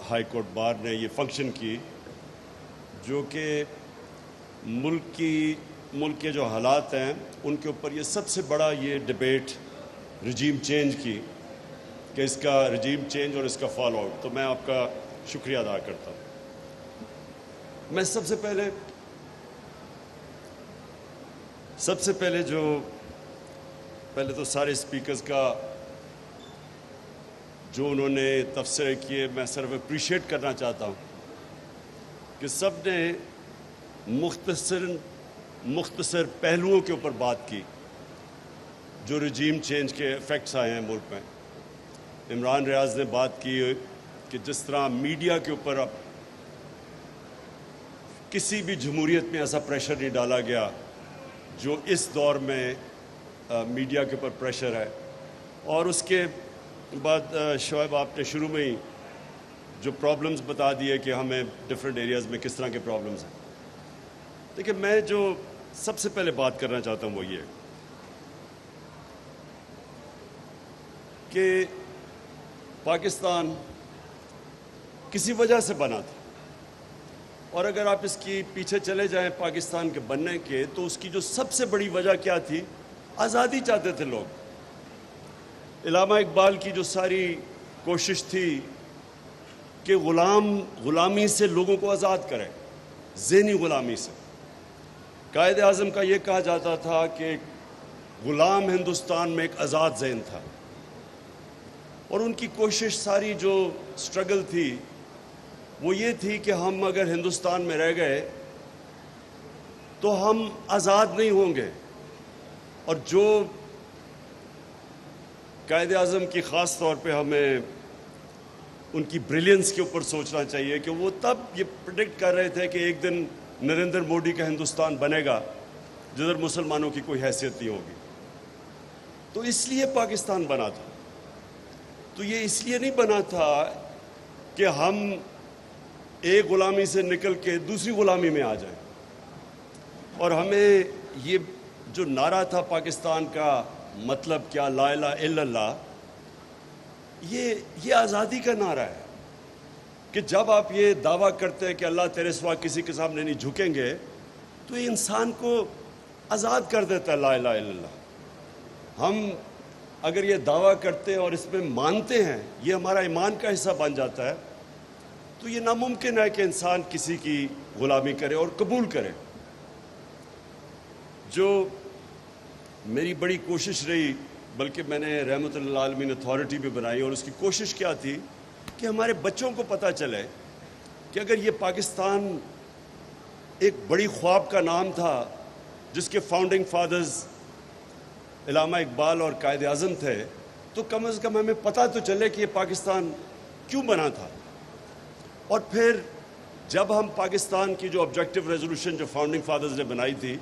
High court bar نے یہ function کی جو کہ ملک کے جو حالات ہیں ان کے اوپر یہ سب سے بڑا یہ ڈیبیٹ رجیم چینج کی کہ اس کا رجیم چینج اور اس کا فال آؤٹ. تو میں آپ کا شکریہ ادا کرتا ہوں. میں سب سے پہلے پہلے تو سارے اسپیکرز کا جو انہوں نے تبصرے کیے میں صرف اپریشیٹ کرنا چاہتا ہوں کہ سب نے مختصر پہلوؤں کے اوپر بات کی جو رجیم چینج کے ایفیکٹس آئے ہیں ملک میں. عمران ریاض نے بات کی کہ جس طرح میڈیا کے اوپر اب کسی بھی جمہوریت میں ایسا پریشر نہیں ڈالا گیا جو اس دور میں میڈیا کے اوپر پریشر ہے. اور اس کے بعد شعیب آپ نے شروع میں ہی جو پرابلمز بتا دیے کہ ہمیں ڈفرینٹ ایریاز میں کس طرح کے پرابلمز ہیں. دیکھیں میں جو سب سے پہلے بات کرنا چاہتا ہوں وہ یہ کہ پاکستان کسی وجہ سے بنا تھا اور اگر آپ اس کی پیچھے چلے جائیں پاکستان کے بننے کے تو اس کی جو سب سے بڑی وجہ کیا تھی؟ آزادی چاہتے تھے لوگ. علامہ اقبال کی جو ساری کوشش تھی کہ غلامی سے لوگوں کو آزاد کرے، ذہنی غلامی سے. قائد اعظم کا یہ کہا جاتا تھا کہ غلام ہندوستان میں ایک آزاد ذہن تھا اور ان کی کوشش ساری جو سٹرگل تھی وہ یہ تھی کہ ہم اگر ہندوستان میں رہ گئے تو ہم آزاد نہیں ہوں گے. اور جو قائد اعظم کی خاص طور پہ ہمیں ان کی بریلینس کے اوپر سوچنا چاہیے کہ وہ تب یہ پریڈکٹ کر رہے تھے کہ ایک دن نریندر موڈی کا ہندوستان بنے گا جدھر مسلمانوں کی کوئی حیثیت نہیں ہوگی. تو اس لیے پاکستان بنا تھا. تو یہ اس لیے نہیں بنا تھا کہ ہم ایک غلامی سے نکل کے دوسری غلامی میں آ جائیں. اور ہمیں یہ جو نعرہ تھا پاکستان کا مطلب کیا، لا الہ الا اللہ، یہ آزادی کا نعرہ ہے کہ جب آپ یہ دعویٰ کرتے ہیں کہ اللہ تیرے سوا کسی کے سامنے نہیں جھکیں گے تو یہ انسان کو آزاد کر دیتا ہے. لا الہ الا اللہ ہم اگر یہ دعویٰ کرتے ہیں اور اس میں مانتے ہیں، یہ ہمارا ایمان کا حصہ بن جاتا ہے، تو یہ ناممکن ہے کہ انسان کسی کی غلامی کرے اور قبول کرے. جو میری بڑی کوشش رہی، بلکہ میں نے رحمت اللہ عالمین اتھارٹی بھی بنائی اور اس کی کوشش کیا تھی کہ ہمارے بچوں کو پتہ چلے کہ اگر یہ پاکستان ایک بڑی خواب کا نام تھا جس کے فاؤنڈنگ فادرز علامہ اقبال اور قائد اعظم تھے، تو کم از کم ہمیں پتہ تو چلے کہ یہ پاکستان کیوں بنا تھا. اور پھر جب ہم پاکستان کی جو آبجیکٹیو ریزولوشن جو فاؤنڈنگ فادرز نے بنائی تھی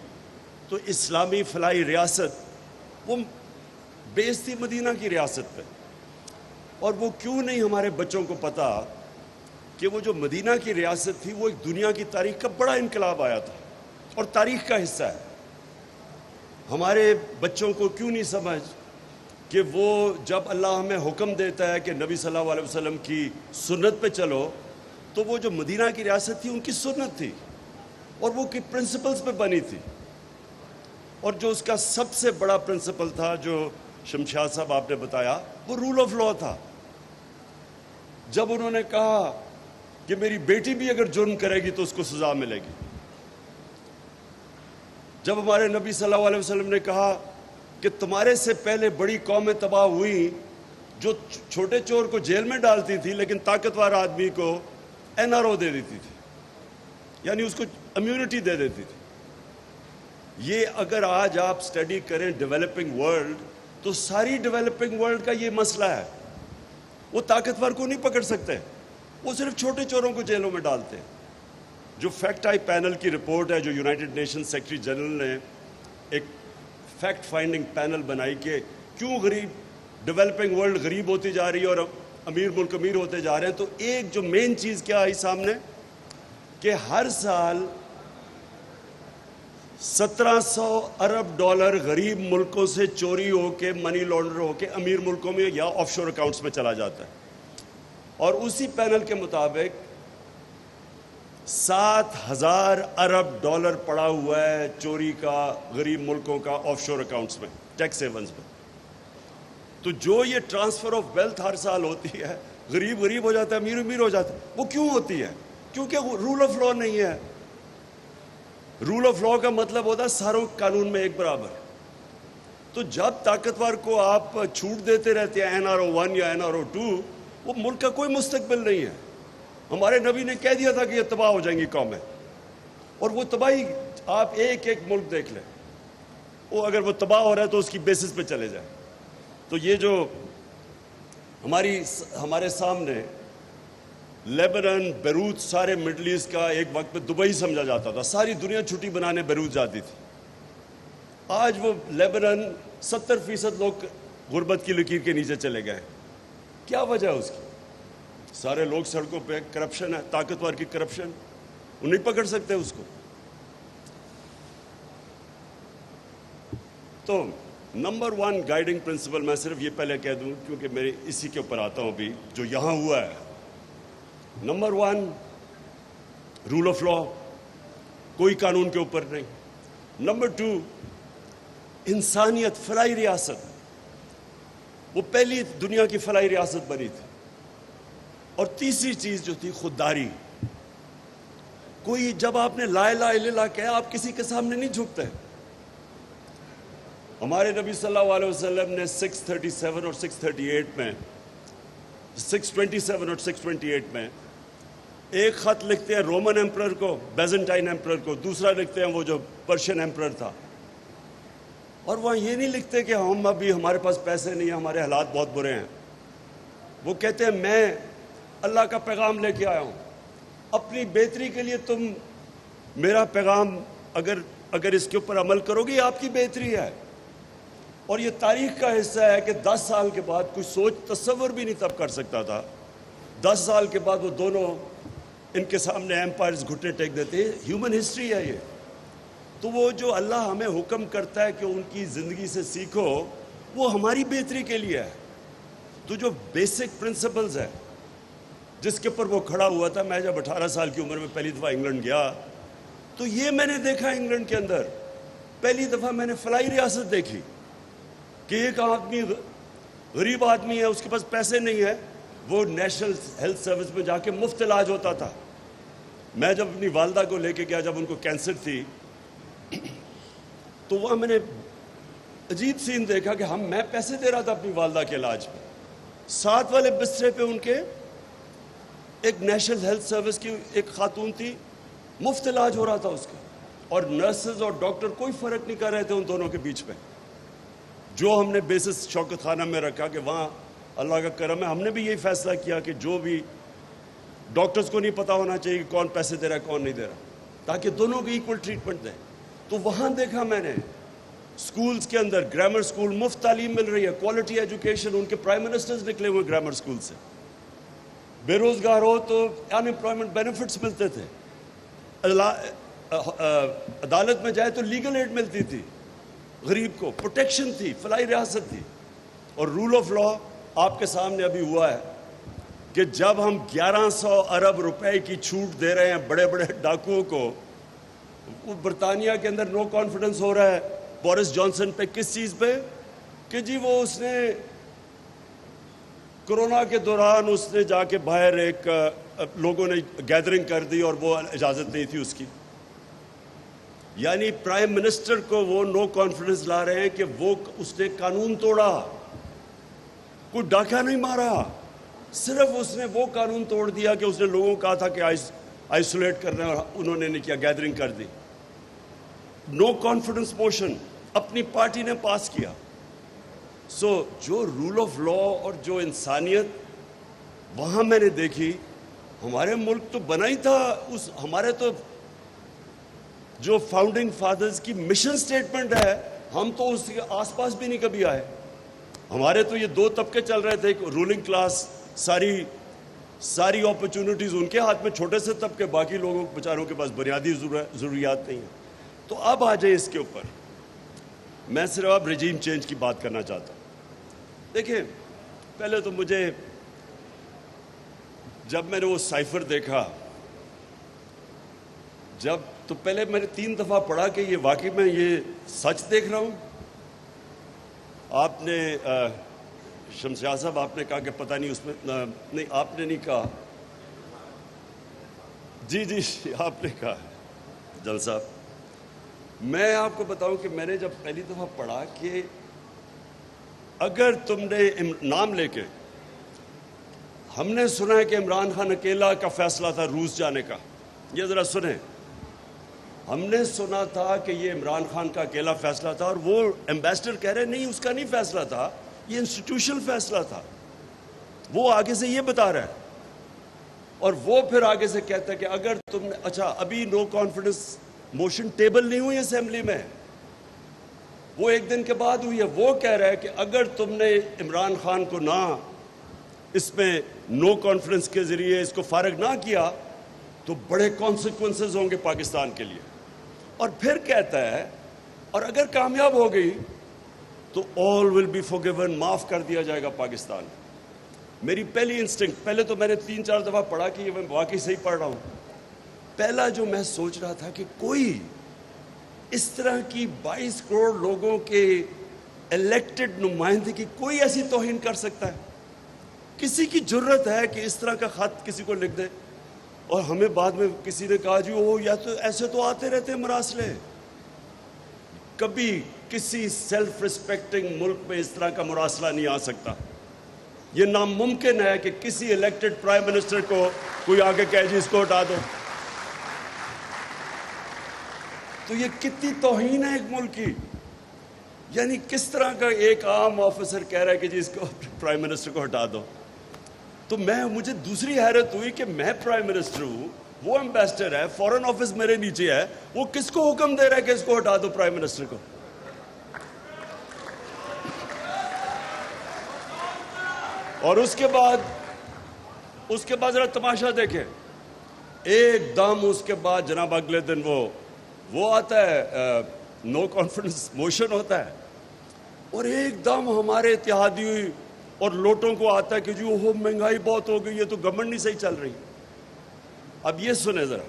تو اسلامی فلاحی ریاست وہ بیس تھی مدینہ کی ریاست پہ. اور وہ کیوں نہیں ہمارے بچوں کو پتہ کہ وہ جو مدینہ کی ریاست تھی وہ ایک دنیا کی تاریخ کا بڑا انقلاب آیا تھا اور تاریخ کا حصہ ہے. ہمارے بچوں کو کیوں نہیں سمجھ کہ وہ جب اللہ ہمیں حکم دیتا ہے کہ نبی صلی اللہ علیہ وسلم کی سنت پہ چلو تو وہ جو مدینہ کی ریاست تھی ان کی سنت تھی اور وہ کی پرنسپلز پہ بنی تھی. اور جو اس کا سب سے بڑا پرنسپل تھا جو شمشاد صاحب آپ نے بتایا، وہ رول آف لا تھا. جب انہوں نے کہا کہ میری بیٹی بھی اگر جرم کرے گی تو اس کو سزا ملے گی، جب ہمارے نبی صلی اللہ علیہ وسلم نے کہا کہ تمہارے سے پہلے بڑی قومیں تباہ ہوئیں جو چھوٹے چور کو جیل میں ڈالتی تھی لیکن طاقتور آدمی کو این آر او دے دیتی تھی، یعنی اس کو امیونٹی دے دیتی تھی. یہ اگر آج آپ سٹڈی کریں ڈیولپنگ ورلڈ تو ساری ڈیولپنگ ورلڈ کا یہ مسئلہ ہے. وہ طاقتور کو نہیں پکڑ سکتے، وہ صرف چھوٹے چوروں کو جیلوں میں ڈالتے ہیں. جو فیکٹ آئی پینل کی رپورٹ ہے جو یونائٹڈ نیشن سیکرٹری جنرل نے ایک فیکٹ فائنڈنگ پینل بنائی کہ کیوں ڈیولپنگ ورلڈ غریب ہوتی جا رہی ہے اور امیر ملک امیر ہوتے جا رہے ہیں، تو ایک جو مین چیز کیا آئی سامنے کہ ہر سال 1700 ارب ڈالر غریب ملکوں سے چوری ہو کے منی لانڈر ہو کے امیر ملکوں میں یا آف شور اکاؤنٹس میں چلا جاتا ہے. اور اسی پینل کے مطابق 7,000 ارب ڈالر پڑا ہوا ہے چوری کا غریب ملکوں کا آف شور اکاؤنٹس میں، ٹیکس ہیونز میں. تو جو یہ ٹرانسفر آف ویلتھ ہر سال ہوتی ہے، غریب غریب ہو جاتا ہے، امیر امیر ہو جاتا ہے، وہ کیوں ہوتی ہے؟ کیونکہ رول آف لا نہیں ہے. رول آف لا کا مطلب ہوتا ہے ساروں قانون میں ایک برابر. تو جب طاقتور کو آپ چھوٹ دیتے رہتے ہیں NRO1 یا NRO2، وہ ملک کا کوئی مستقبل نہیں ہے. ہمارے نبی نے کہہ دیا تھا کہ یہ تباہ ہو جائیں گی قومیں، اور وہ تباہی آپ ایک ایک ملک دیکھ لیں، وہ اگر وہ تباہ ہو رہا ہے تو اس کی بیسس پہ چلے جائیں. تو یہ جو ہمارے سامنے لیبنان، بیروت، سارے مڈل ایسٹ کا ایک وقت میں دبئی سمجھا جاتا تھا، ساری دنیا چھٹی بنانے بیروت جاتی تھی. آج وہ لیبنان 70% لوگ غربت کی لکیر کے نیچے چلے گئے. کیا وجہ ہے اس کی؟ سارے لوگ سڑکوں پہ، کرپشن ہے، طاقتور کی کرپشن، وہ نہیں پکڑ سکتے اس کو. تو نمبر 1 گائیڈنگ پرنسپل میں صرف یہ پہلے کہہ دوں کیونکہ میں اسی کے اوپر آتا ہوں ابھی جو یہاں ہوا ہے. نمبر 1 رول آف لا، کوئی قانون کے اوپر نہیں. نمبر 2 انسانیت، فلاحی ریاست، وہ پہلی دنیا کی فلاحی ریاست بنی تھی. اور تیسری چیز جو تھی خودداری. کوئی جب آپ نے لا الہ الا اللہ کہا، آپ کسی کے سامنے نہیں جھکتے. ہمارے نبی صلی اللہ علیہ وسلم نے 637 اور 638 میں 627 اور 628 میں ایک خط لکھتے ہیں رومن ایمپرر کو، بیزنٹائن ایمپرر کو، دوسرا لکھتے ہیں وہ جو پرشین ایمپرر تھا. اور وہاں یہ نہیں لکھتے کہ ہم ابھی ہمارے پاس پیسے نہیں ہیں، ہمارے حالات بہت برے ہیں. وہ کہتے ہیں میں اللہ کا پیغام لے کے آیا ہوں، اپنی بہتری کے لیے تم میرا پیغام اگر اس کے اوپر عمل کرو گے، یہ آپ کی بہتری ہے. اور یہ تاریخ کا حصہ ہے کہ 10 سال کے بعد کوئی سوچ تصور بھی نہیں تب کر سکتا تھا. 10 سال کے بعد وہ دونوں ان کے سامنے ایمپائرز گھٹنے ٹیک دیتے ہیں. ہیومن ہسٹری ہے یہ. تو وہ جو اللہ ہمیں حکم کرتا ہے کہ ان کی زندگی سے سیکھو، وہ ہماری بہتری کے لیے ہے. تو جو بیسک پرنسپلز ہے جس کے اوپر وہ کھڑا ہوا تھا، میں جب 18 سال کی عمر میں پہلی دفعہ انگلینڈ گیا تو یہ میں نے دیکھا انگلینڈ کے اندر پہلی دفعہ میں نے فلاحی ریاست دیکھی کہ ایک آدمی غریب آدمی ہے، اس کے پاس پیسے نہیں ہے، وہ نیشنل ہیلتھ سروس میں جا کے مفت علاج ہوتا تھا. میں جب اپنی والدہ کو لے کے گیا، جب ان کو کینسر تھی، تو وہاں میں نے عجیب سین دیکھا کہ میں پیسے دے رہا تھا اپنی والدہ کے علاج پہ. ساتھ والے بسترے پہ ان کے ایک نیشنل ہیلتھ سروس کی ایک خاتون تھی، مفت علاج ہو رہا تھا اس کا. اور نرسز اور ڈاکٹر کوئی فرق نہیں کر رہے تھے ان دونوں کے بیچ میں. جو ہم نے بیسس شوکت خانہ میں رکھا کہ وہاں اللہ کا کرم ہے، ہم نے بھی یہی فیصلہ کیا کہ جو بھی ڈاکٹرز کو نہیں پتا ہونا چاہیے کہ کون پیسے دے رہا ہے کون نہیں دے رہا، تاکہ دونوں کو ایکول ٹریٹمنٹ دیں. تو وہاں دیکھا میں نے سکولز کے اندر، گرامر سکول، مفت تعلیم مل رہی ہے، کوالٹی ایجوکیشن. ان کے پرائم منسٹرز نکلے ہوئے گرامر سکول سے. بے روزگار ہو تو ان امپلائمنٹ بینیفٹس ملتے تھے. عدالت میں جائے تو لیگل ایڈ ملتی تھی، غریب کو پروٹیکشن تھی، فلاحی ریاست تھی. اور رول آف لا آپ کے سامنے ابھی ہوا ہے کہ جب ہم 1100 ارب روپے کی چھوٹ دے رہے ہیں بڑے بڑے ڈاکوؤں کو، وہ برطانیہ کے اندر نو کانفیڈنس ہو رہا ہے بورس جانسن پہ. کس چیز پہ؟ کہ جی وہ اس نے کرونا کے دوران اس نے جا کے باہر ایک لوگوں نے گیدرنگ کر دی اور وہ اجازت نہیں تھی اس کی. یعنی پرائم منسٹر کو وہ نو کانفیڈنس لا رہے ہیں کہ وہ اس نے قانون توڑا، کوئی ڈاکہ نہیں مارا، صرف اس نے وہ قانون توڑ دیا کہ اس نے لوگوں کو کہا تھا کہ آئسولیٹ کر رہے ہیں اور انہوں نے نہیں کیا، گیدرنگ کر دی. نو کانفیڈنس موشن اپنی پارٹی نے پاس کیا. سو جو رول آف لا اور جو انسانیت وہاں میں نے دیکھی، ہمارے ملک تو بنا ہی تھا ہمارے تو جو فاؤنڈنگ فادرز کی مشن سٹیٹمنٹ ہے، ہم تو اس کے آس پاس بھی نہیں کبھی آئے. ہمارے تو یہ 2 طبقے چل رہے تھے، رولنگ کلاس، ساری اپرچونٹیز ان کے ہاتھ میں، چھوٹے سے طبقے، باقی لوگوں بیچاروں کے پاس بنیادی ضروریات نہیں ہیں. تو اب آ جائیں اس کے اوپر. میں صرف اب رجیم چینج کی بات کرنا چاہتا ہوں. دیکھیں، پہلے تو مجھے جب میں نے وہ سائفر دیکھا، تو پہلے میں نے 3 دفعہ پڑھا کہ یہ واقعی میں یہ سچ دیکھ رہا ہوں. آپ نے شمشاد صاحب آپ نے کہا کہ پتہ نہیں اس میں نہیں، آپ نے نہیں کہا. جی آپ نے کہا جل صاحب. میں آپ کو بتاؤں کہ میں نے جب پہلی دفعہ پڑھا کہ اگر تم نے نام لے کے، ہم نے سنا ہے کہ عمران خان اکیلا کا فیصلہ تھا روس جانے کا. یہ ذرا سنیں، ہم نے سنا تھا کہ یہ عمران خان کا اکیلا فیصلہ تھا، اور وہ ایمبیسڈر کہہ رہے نہیں، اس کا نہیں فیصلہ تھا، یہ انسٹیٹیوشنل فیصلہ تھا. وہ آگے سے یہ بتا رہا ہے، اور وہ پھر آگے سے کہتا ہے کہ اگر تم نے، اچھا ابھی نو کانفیڈنس موشن ٹیبل نہیں ہوئی اسمبلی میں، وہ 1 دن کے بعد ہوئی ہے. وہ کہہ رہا ہے کہ اگر تم نے عمران خان کو نہ اس میں نو کانفیڈنس کے ذریعے اس کو فارغ نہ کیا تو بڑے کانسیکوینسز ہوں گے پاکستان کے لیے. اور پھر کہتا ہے اور اگر کامیاب ہو گئی تو all will be forgiven، معاف کر دیا جائے گا پاکستان. میری پہلی انسٹنکٹ، پہلے تو میں نے 3-4 دفعہ پڑھا کہ یہ میں واقعی صحیح پڑھ رہا ہوں. پہلا جو میں سوچ رہا تھا کہ کوئی اس طرح کی 22 کروڑ لوگوں کے الیکٹڈ نمائندگی کوئی ایسی توہین کر سکتا ہے؟ کسی کی جرت ہے کہ اس طرح کا خط کسی کو لکھ دے؟ اور ہمیں بعد میں کسی نے کہا جی وہ یا تو ایسے تو آتے رہتے ہیں مراسلے. کبھی کسی سیلف ریسپیکٹنگ ملک میں اس طرح کا مراسلہ نہیں آ سکتا. یہ ناممکن ہے کہ کسی الیکٹڈ پرائم منسٹر کو کوئی آگے کہے جی اس کو ہٹا دو. تو یہ کتنی توہین ہے ایک ملک کی. یعنی کس طرح کا ایک عام آفیسر کہہ رہا ہے کہ جی اس کو پرائم منسٹر کو ہٹا دو. تو مجھے دوسری حیرت ہوئی کہ میں پرائم منسٹر ہوں، وہ ایمبیسڈر ہے، فورن آفس میرے نیچے ہے، وہ کس کو حکم دے رہا ہے کہ اس کو ہٹا دو پرائم منسٹر کو؟ اور اس کے بعد ذرا تماشا دیکھیں. ایک دم اس کے بعد جناب اگلے دن وہ آتا ہے، نو کانفیڈنس موشن ہوتا ہے، اور ایک دم ہمارے اتحادی اور لوٹوں کو آتا ہے کہ جی وہ مہنگائی بہت ہو گئی، یہ تو گورنمنٹ نہیں صحیح چل رہی. اب یہ سنیں ذرا،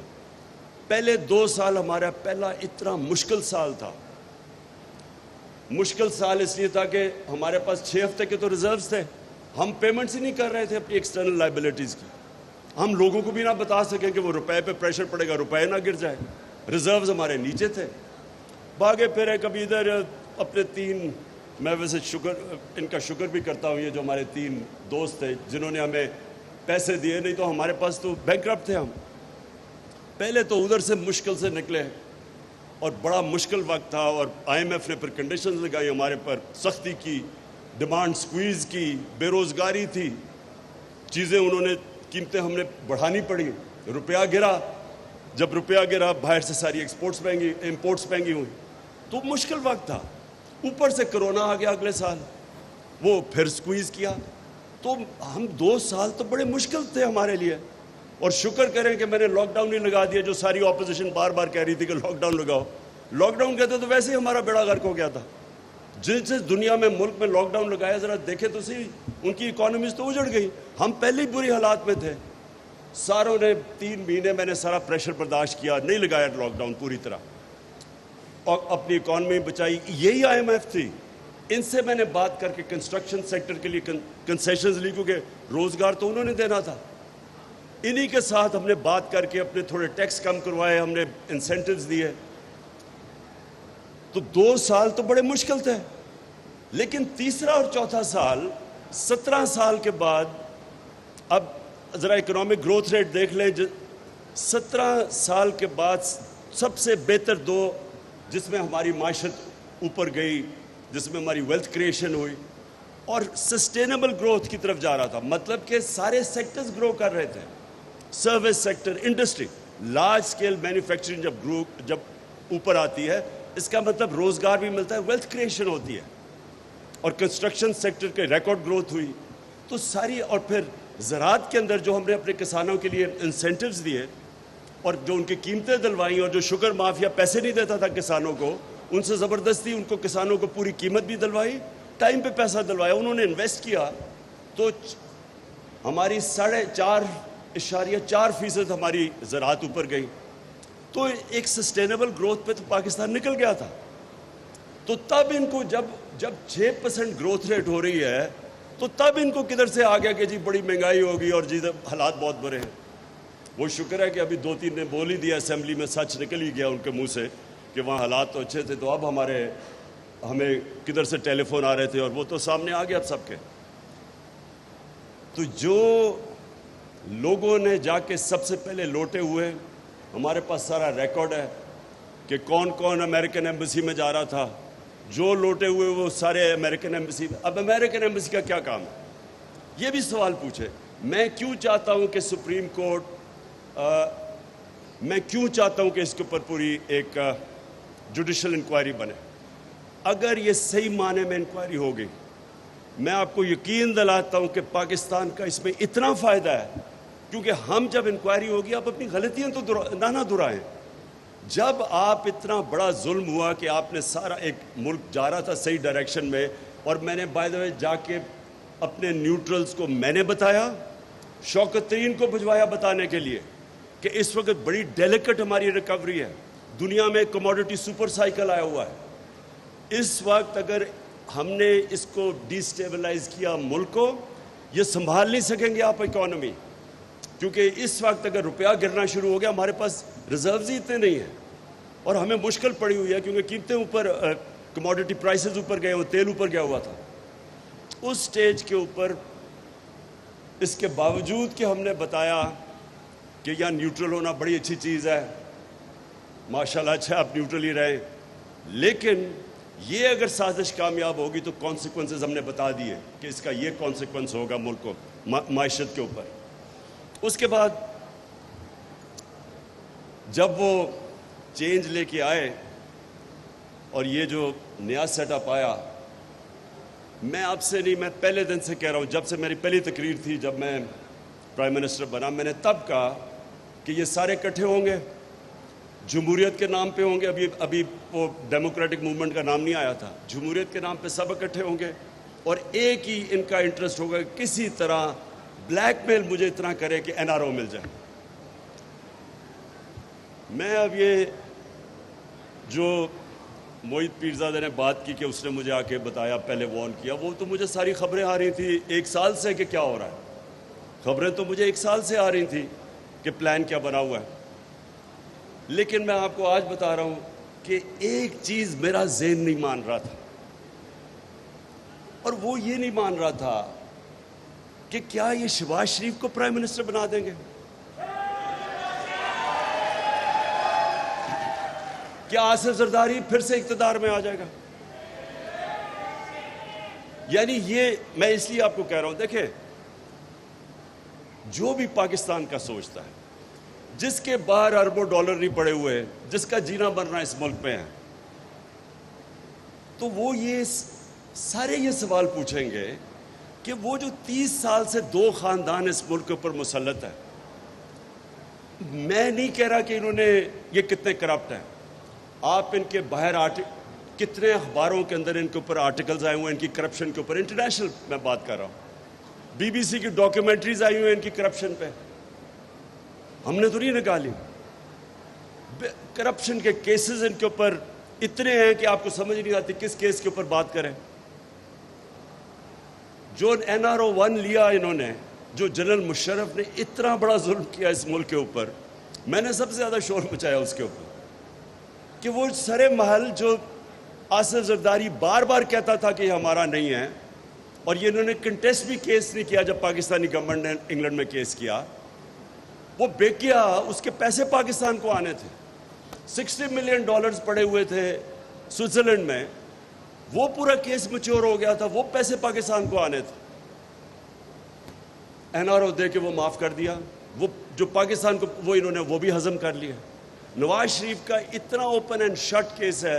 پہلے 2 سال ہمارا پہلا اتنا مشکل سال تھا. مشکل سال اس لیے تھا کہ ہمارے پاس 6 ہفتے کے تو ریزروز تھے. ہم پیمنٹس ہی نہیں کر رہے تھے اپنی ایکسٹرنل لائبلٹیز کی. ہم لوگوں کو بھی نہ بتا سکیں کہ وہ روپے پہ پریشر پڑے گا، روپے نہ گر جائے. ریزروز ہمارے نیچے تھے. بھاگے پھرے کبھی ادھر اپنے 3، میں ویسے ان کا شکر بھی کرتا ہوں، یہ جو ہمارے 3 دوست تھے جنہوں نے ہمیں پیسے دیے، نہیں تو ہمارے پاس تو بینکرپٹ تھے ہم. پہلے تو ادھر سے مشکل سے نکلے اور بڑا مشکل وقت تھا، اور IMF نے پھر کنڈیشنز لگائی ہمارے پر، سختی کی، ڈیمانڈ سکویز کی، بے روزگاری تھی، چیزیں انہوں نے، قیمتیں ہم نے بڑھانی پڑی. روپیہ گرا، جب روپیہ گرا باہر سے ساری امپورٹس مہنگی ہوئی، تو مشکل وقت تھا. اوپر سے کرونا آ گیا اگلے سال، وہ پھر سکویز کیا. تو ہم 2 سال تو بڑے مشکل تھے ہمارے لیے. اور شکر کریں کہ میں نے لاک ڈاؤن نہیں لگا دیا، جو ساری اپوزیشن بار بار کہہ رہی تھی کہ لاک ڈاؤن لگاؤ. لاک ڈاؤن کہتے تو ویسے ہی ہمارا بیڑا غرق ہو گیا تھا. جس دنیا میں ملک میں لاک ڈاؤن لگایا، ذرا دیکھیں تو صحیح، ان کی اکانومیز تو اجڑ گئی. ہم پہلے ہی بری حالات میں تھے. ساروں نے 3 مہینے میں نے سارا پریشر برداشت کیا، نہیں لگایا لاک ڈاؤن پوری طرح، اور اپنی اکانومی بچائی. یہی IMF تھی. ان سے میں نے بات کر کے کنسٹرکشن سیکٹر کے لیے کنسیشنز لی، کیونکہ روزگار تو انہوں نے دینا تھا. انہی کے ساتھ ہم نے بات کر کے اپنے تھوڑے ٹیکس کم کروائے، ہم نے انسینٹیوز دیے. تو 2 سال تو بڑے مشکل تھے. لیکن تیسرا اور چوتھا سال، 17 سال کے بعد، اب ذرا اکنامک گروتھ ریٹ دیکھ لیں. 17 سال کے بعد سب سے بہتر 2 جس میں ہماری معیشت اوپر گئی، جس میں ہماری ویلتھ کریشن ہوئی اور سسٹینیبل گروتھ کی طرف جا رہا تھا. مطلب کہ سارے سیکٹرز گرو کر رہے تھے. Service sector, industry, large scale manufacturing جب اوپر آتی ہے، اس کا مطلب روزگار بھی ملتا ہے، ویلتھ کریشن ہوتی ہے. اور کنسٹرکشن سیکٹر کے ریکارڈ گروتھ ہوئی. تو ساری، اور پھر زراعت کے اندر جو ہم نے اپنے کسانوں کے لیے انسینٹیوز دیے اور جو ان کی قیمتیں دلوائیں، اور جو شوگر مافیا پیسے نہیں دیتا تھا کسانوں کو، ان سے زبردستی ان کو کسانوں کو پوری قیمت بھی دلوائی، ٹائم پہ پیسہ دلوایا، انہوں نے انویسٹ کیا. تو ہماری 4.5 0.4% ہماری زراعت اوپر گئی. تو ایک سسٹینیبل گروتھ پہ تو پاکستان نکل گیا تھا. تو تب ان کو جب 6% گروتھ ریٹ ہو رہی ہے تو تب ان کو کدھر سے آ گیا کہ جی بڑی مہنگائی ہوگی اور جی حالات بہت برے ہیں. وہ شکر ہے کہ ابھی 2-3 نے بول ہی دیا اسمبلی میں, سچ نکل ہی گیا ان کے منہ سے کہ وہاں حالات تو اچھے تھے. تو اب ہمیں کدھر سے ٹیلی فون آ رہے تھے اور وہ تو سامنے آ گیا اب سب کے. تو جو لوگوں نے جا کے سب سے پہلے لوٹے ہوئے, ہمارے پاس سارا ریکارڈ ہے کہ کون کون امریکن ایمبیسی میں جا رہا تھا. جو لوٹے ہوئے وہ سارے امریکن ایمبیسی. اب امریکن ایمبیسی کا کیا کام ہے, یہ بھی سوال پوچھے. میں کیوں چاہتا ہوں کہ سپریم کورٹ, میں کیوں چاہتا ہوں کہ اس کے اوپر پوری ایک جوڈیشل انکوائری بنے. اگر یہ صحیح معنی میں انکوائری ہوگی, میں آپ کو یقین دلاتا ہوں کہ پاکستان کا اس میں اتنا فائدہ ہے, کیونکہ ہم جب انکوائری ہوگی آپ اپنی غلطیاں تو نہ دہرائیں. جب آپ اتنا بڑا ظلم ہوا کہ آپ نے سارا ایک ملک جا رہا تھا صحیح ڈائریکشن میں, اور میں نے بائی دا وے جا کے اپنے نیوٹرلز کو میں نے بتایا, شوکت ترین کو بھجوایا بتانے کے لیے کہ اس وقت بڑی ڈیلیکٹ ہماری ریکوری ہے. دنیا میں کموڈٹی سپر سائیکل آیا ہوا ہے. اس وقت اگر ہم نے اس کو ڈی سٹیبلائز کیا ملک کو, یہ سنبھال نہیں سکیں گے آپ اکانومی, کیونکہ اس وقت اگر روپیہ گرنا شروع ہو گیا, ہمارے پاس ریزروز ہی اتنے نہیں ہیں اور ہمیں مشکل پڑی ہوئی ہے کیونکہ قیمتیں اوپر, کموڈٹی پرائسز اوپر گئے ہوئے, تیل اوپر گیا ہوا تھا. اس سٹیج کے اوپر اس کے باوجود کہ ہم نے بتایا کہ یہاں نیوٹرل ہونا بڑی اچھی چیز ہے, ماشاءاللہ اچھا آپ نیوٹرل ہی رہیں, لیکن یہ اگر سازش کامیاب ہوگی تو کانسیکوینسز ہم نے بتا دیے کہ اس کا یہ کانسیکوینس ہوگا ملک کو, معیشت کے اوپر. اس کے بعد جب وہ چینج لے کے آئے اور یہ جو نیا سیٹ اپ آیا, میں آپ سے نہیں, میں پہلے دن سے کہہ رہا ہوں, جب سے میری پہلی تقریر تھی جب میں پرائم منسٹر بنا, میں نے تب کہا کہ یہ سارے اکٹھے ہوں گے, جمہوریت کے نام پہ ہوں گے. ابھی وہ ڈیموکریٹک موومنٹ کا نام نہیں آیا تھا, جمہوریت کے نام پہ سب اکٹھے ہوں گے اور ایک ہی ان کا انٹرسٹ ہوگا کہ کسی طرح بلیک میل مجھے اتنا کرے کہ این آر او مل جائے. میں اب یہ جو موہت پیرزادہ نے بات کی کہ اس نے مجھے آ کے بتایا, پہلے وارن کیا, وہ تو مجھے ساری خبریں آ رہی تھی 1 سال سے کہ کیا ہو رہا ہے. خبریں تو مجھے 1 سال سے آ رہی تھی کہ پلان کیا بنا ہوا ہے. لیکن میں آپ کو آج بتا رہا ہوں کہ ایک چیز میرا ذہن نہیں مان رہا تھا, اور وہ یہ نہیں مان رہا تھا کہ کیا یہ شہباز شریف کو پرائم منسٹر بنا دیں گے, کیا آصف زرداری پھر سے اقتدار میں آ جائے گا. یعنی یہ میں اس لیے آپ کو کہہ رہا ہوں, دیکھیں جو بھی پاکستان کا سوچتا ہے, جس کے باہر اربوں ڈالر نہیں پڑے ہوئے, جس کا جینا مرنا اس ملک پہ ہے, تو وہ یہ سارے یہ سوال پوچھیں گے کہ وہ جو 30 سال سے 2 خاندان اس ملک کے اوپر مسلط ہے, میں نہیں کہہ رہا کہ انہوں نے یہ کتنے کرپٹ ہیں. آپ ان کے باہر کتنے اخباروں کے اندر ان کے اوپر آرٹیکلز آئے ہوئے ہیں ان کی کرپشن کے اوپر, انٹرنیشنل میں بات کر رہا ہوں, BBC کی ڈاکیومنٹریز آئی ہوئی ہیں ان کی کرپشن پہ, ہم نے تو نہیں نکالی. کرپشن کے کیسز ان کے اوپر اتنے ہیں کہ آپ کو سمجھ نہیں آتی کس کیس کے اوپر بات کریں. جو NRO-1 لیا انہوں نے, جو جنرل مشرف نے اتنا بڑا ظلم کیا اس ملک کے اوپر, میں نے سب سے زیادہ شور مچایا اس کے اوپر کہ وہ سرے محل جو آصف زرداری بار بار کہتا تھا کہ یہ ہمارا نہیں ہے, اور یہ انہوں نے کنٹیسٹ بھی کیس نہیں کیا جب پاکستانی گورنمنٹ نے انگلینڈ میں کیس کیا, وہ بیک کیا, اس کے پیسے پاکستان کو آنے تھے. $60 ملین پڑے ہوئے تھے سوئٹزرلینڈ میں, وہ پورا کیس میچور ہو گیا تھا, وہ پیسے پاکستان کو آنے تھے. NRO دے کے وہ معاف کر دیا, وہ جو پاکستان کو وہ انہوں نے وہ بھی ہضم کر لیا. نواز شریف کا اتنا اوپن اینڈ شٹ کیس ہے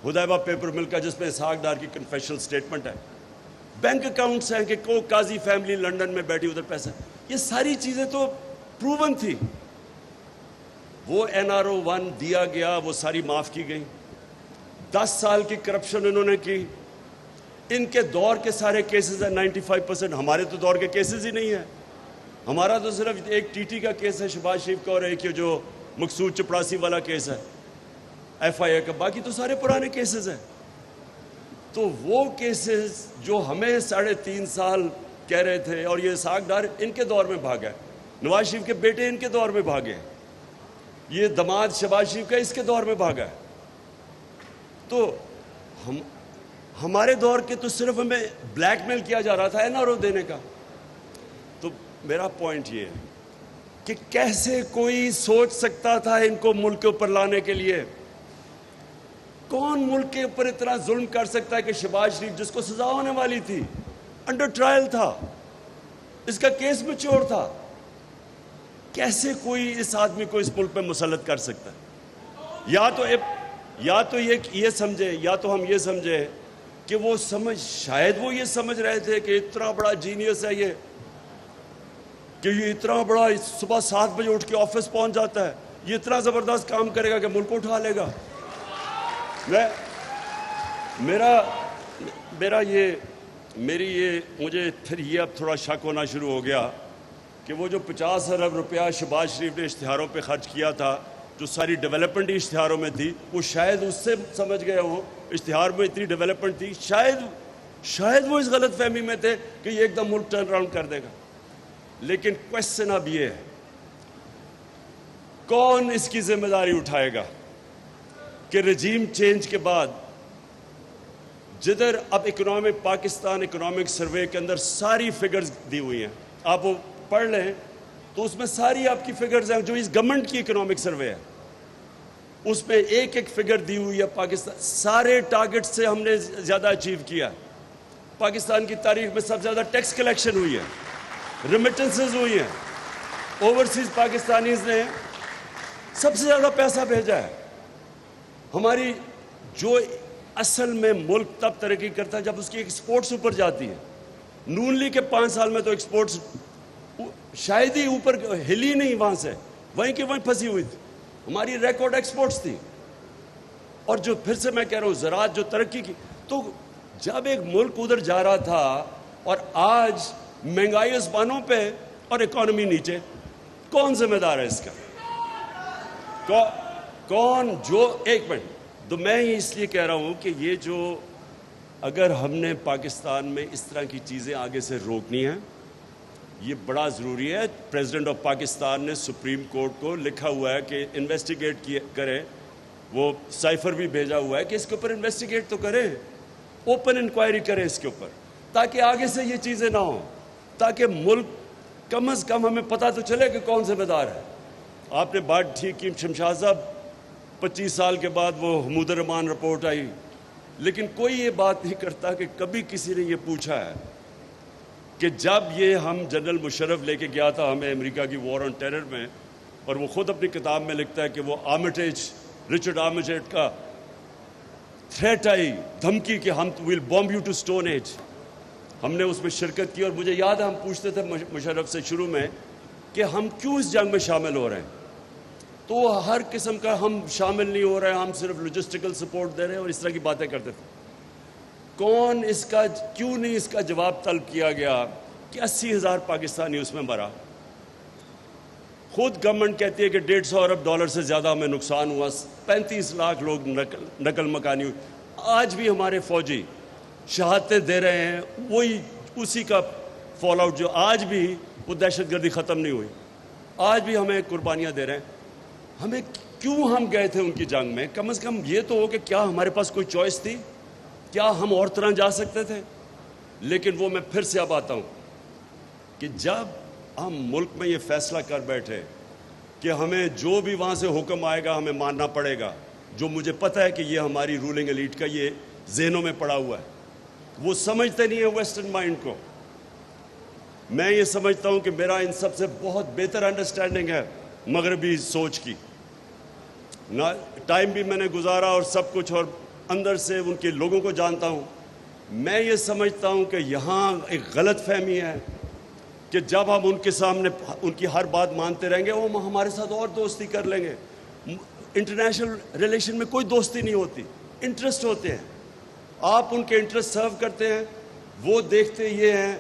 حدیبہ پیپر مل کا, جس میں اسحاق ڈار کی کنفیشنل سٹیٹمنٹ ہے, بینک اکاؤنٹس ہیں کہ کو قاضی فیملی لنڈن میں بیٹھی ادھر پیسہ, یہ ساری چیزیں تو پروون تھی. وہ NRO-1 دیا گیا, وہ ساری معاف کی گئی. 10 سال کی کرپشن انہوں نے کی, ان کے دور کے سارے کیسز ہیں 95%, ہمارے تو دور کے کیسز ہی نہیں ہیں. ہمارا تو صرف ایک ٹی ٹی کا کیس ہے شہباز شریف کا، اور ایک جو مقصود چپڑاسی والا کیس ہے ایف آئی اے کا، باقی تو سارے پرانے کیسز ہیں۔ تو وہ کیسز جو ہمیں 3.5 سال کہہ رہے تھے، اور یہ اسحاق ڈار ان کے دور میں بھاگا ہے، نواز شریف کے بیٹے ان کے دور میں بھاگے، یہ دماد شہباز شریف کا اس کے دور میں بھاگا ہے، تو ہمارے دور کے تو صرف ہمیں بلیک میل کیا جا رہا تھا این آر او دینے کا۔ تو میرا پوائنٹ یہ ہے کہ کیسے کوئی سوچ سکتا تھا ان کو ملک کے اوپر لانے کے لیے؟ کون ملک کے اوپر اتنا ظلم کر سکتا ہے کہ شہباز شریف جس کو سزا ہونے والی تھی، انڈر ٹرائل تھا، اس کا کیس میچور تھا، کیسے کوئی اس آدمی کو اس ملک پہ مسلط کر سکتا ہے؟ یا تو یہ سمجھے، یا تو ہم یہ سمجھے کہ وہ شاید وہ یہ سمجھ رہے تھے کہ اتنا بڑا جینیس ہے یہ، کہ یہ اتنا بڑا صبح 7 بجے اٹھ کے آفس پہنچ جاتا ہے، یہ اتنا زبردست کام کرے گا کہ ملک کو اٹھا لے گا۔ مجھے پھر یہ اب تھوڑا شک ہونا شروع ہو گیا کہ وہ جو 50 ارب روپیہ شہباز شریف نے اشتہاروں پہ خرچ کیا تھا، جو ساری ڈیولپمنٹ اشتہاروں میں تھی، وہ شاید اس سے سمجھ گئے ہوں اشتہار میں اتنی ڈیولپمنٹ تھی، شاید وہ اس غلط فہمی میں تھے کہ یہ ایک دم ملک ٹرن اراؤنڈ کر دے گا۔ لیکن کوشچن اب یہ ہے، کون اس کی ذمہ داری اٹھائے گا کہ رجیم چینج کے بعد جدھر اب پاکستان اکنامک سروے کے اندر ساری فگرز دی ہوئی ہیں، آپ وہ پڑھ لیں تو اس میں ساری آپ کی فگرز ہیں، جو اس گورنمنٹ کی اکنامک سروے ہے اس میں ایک فگر دی ہوئی ہے۔ پاکستان سارے ٹارگٹ سے ہم نے زیادہ اچیو کیا، پاکستان کی تاریخ میں سب سے زیادہ ٹیکس کلیکشن ہوئی ہے، ریمیٹنسز ہوئی ہیں، اوورسیز پاکستانیز نے سب سے زیادہ پیسہ بھیجا ہے۔ ہماری جو اصل میں ملک تب ترقی کرتا ہے جب اس کی ایکسپورٹس اوپر جاتی ہے۔ نون لیگ کے 5 سال میں تو ایکسپورٹس شاید ہی اوپر ہلی نہیں، وہاں سے وہیں کی وہیں پھنسی ہوئی تھی، ہماری ریکارڈ ایکسپورٹس تھی۔ اور جو پھر سے میں کہہ رہا ہوں زراعت جو ترقی کی، تو جب ایک ملک ادھر جا رہا تھا اور آج مہنگائی آسمانوں پہ اور اکانومی نیچے، کون ذمہ دار ہے اس کا؟ کون ایک منٹ، تو میں اس لیے کہہ رہا ہوں کہ یہ جو اگر ہم نے پاکستان میں اس طرح کی چیزیں آگے سے روکنی ہیں، یہ بڑا ضروری ہے۔ پریزیڈنٹ آف پاکستان نے سپریم کورٹ کو لکھا ہوا ہے کہ انویسٹیگیٹ کرے، وہ سائفر بھی بھیجا ہوا ہے کہ اس کے اوپر انویسٹیگیٹ تو کریں، اوپن انکوائری کریں اس کے اوپر، تاکہ آگے سے یہ چیزیں نہ ہوں، تاکہ ملک کم از کم ہمیں پتہ تو چلے کہ کون ذمہ دار ہے۔ آپ نے بات ٹھیک کی، شمشاد صاحب 25 سال کے بعد وہ حمود الرحمان رپورٹ آئی، لیکن کوئی یہ بات نہیں کرتا کہ کبھی کسی نے یہ پوچھا ہے کہ جب یہ ہم جنرل مشرف لے کے گیا تھا ہمیں امریکہ کی وار آن ٹیرر میں، اور وہ خود اپنی کتاب میں لکھتا ہے کہ وہ رچرڈ آرمیٹیج کا تھریٹ آئی، دھمکی کہ ہم will bomb you to stone age, ہم نے اس میں شرکت کی، اور مجھے یاد ہے ہم پوچھتے تھے مشرف سے شروع میں کہ ہم کیوں اس جنگ میں شامل ہو رہے ہیں، تو ہر قسم کا ہم شامل نہیں ہو رہے ہیں، ہم صرف لاجسٹیکل سپورٹ دے رہے ہیں، اور اس طرح کی باتیں کرتے تھے۔ کیوں نہیں اس کا جواب طلب کیا گیا کہ 80,000 پاکستانی اس میں مرا؟ خود گورنمنٹ کہتی ہے کہ $150 ارب سے زیادہ ہمیں نقصان ہوا، 35 لاکھ لوگ نقل مکانی ہوئی۔ آج بھی ہمارے فوجی شہادتیں دے رہے ہیں، وہی اسی کا فال آؤٹ، جو آج بھی وہ دہشت گردی ختم نہیں ہوئی، آج بھی ہمیں قربانیاں دے رہے ہیں۔ ہمیں کیوں ہم گئے تھے ان کی جنگ میں؟ کم از کم یہ تو ہو کہ کیا ہمارے پاس کوئی چوائس تھی؟ کیا ہم اور طرح جا سکتے تھے؟ لیکن وہ میں پھر سے اب آتا ہوں کہ جب ہم ملک میں یہ فیصلہ کر بیٹھے کہ ہمیں جو بھی وہاں سے حکم آئے گا ہمیں ماننا پڑے گا، جو مجھے پتہ ہے کہ یہ ہماری رولنگ ایلیٹ کا یہ ذہنوں میں پڑا ہوا ہے، وہ سمجھتے نہیں ہیں ویسٹرن مائنڈ کو۔ میں یہ سمجھتا ہوں کہ میرا ان سب سے بہت بہتر انڈرسٹینڈنگ ہے مغربی سوچ کی، ٹائم بھی میں نے گزارا اور سب کچھ، اور اندر سے ان کے لوگوں کو جانتا ہوں۔ میں یہ سمجھتا ہوں کہ یہاں ایک غلط فہمی ہے کہ جب ہم ان کے سامنے ان کی ہر بات مانتے رہیں گے وہ ہمارے ساتھ اور دوستی کر لیں گے۔ انٹرنیشنل ریلیشن میں کوئی دوستی نہیں ہوتی، انٹرسٹ ہوتے ہیں، آپ ان کے انٹرسٹ سرو کرتے ہیں، وہ دیکھتے یہ ہیں۔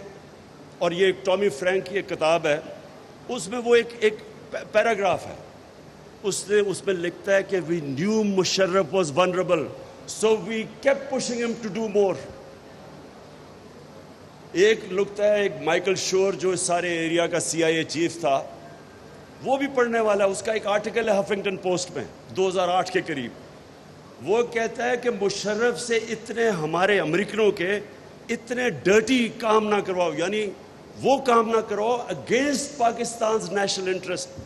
اور یہ ایک ٹامی فرینک کی ایک کتاب ہے اس میں وہ ایک پیراگراف ہے، اس میں لکھتا ہے کہ we knew Musharraf was vulnerable so we keep pushing him to do more. ایک لکھتا ہے ایک مائیکل شور جو اس سارے ایریا کا CIA چیف تھا، وہ بھی پڑھنے والا، اس کا ایک آرٹیکل ہے ہفنگٹن پوسٹ میں 2008 کے قریب. وہ کہتا ہے کہ مشرف سے اتنے ہمارے امریکنوں کے اتنے ڈرٹی کام نہ کرواؤ، یعنی وہ کام نہ کرواؤ اگینسٹ پاکستان's نیشنل انٹرسٹ،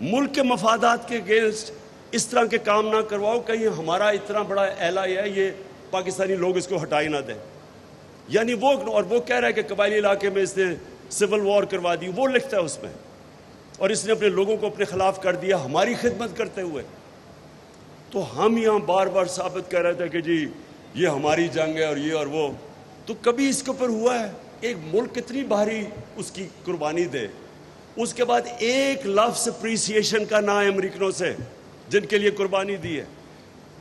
ملک کے مفادات کے اگینسٹ اس طرح کے کام نہ کرواؤ، کہیں ہمارا اتنا بڑا ایلائی ہے یہ پاکستانی لوگ اس کو ہٹائی نہ دیں. یعنی وہ کہہ رہا ہے کہ قبائلی علاقے میں اس نے سول وار کروا دی، وہ لکھتا ہے اس میں، اور اس نے اپنے لوگوں کو اپنے خلاف کر دیا ہماری خدمت کرتے ہوئے. تو ہم یہاں بار بار ثابت کر رہے تھے کہ جی یہ ہماری جنگ ہے اور یہ اور وہ، تو کبھی اس کے اوپر ہوا ہے ایک ملک کتنی بھاری اس کی قربانی دے، اس کے بعد ایک لفظ اپریسیشن کا نہ ہے امریکنوں سے جن کے لیے قربانی دی ہے.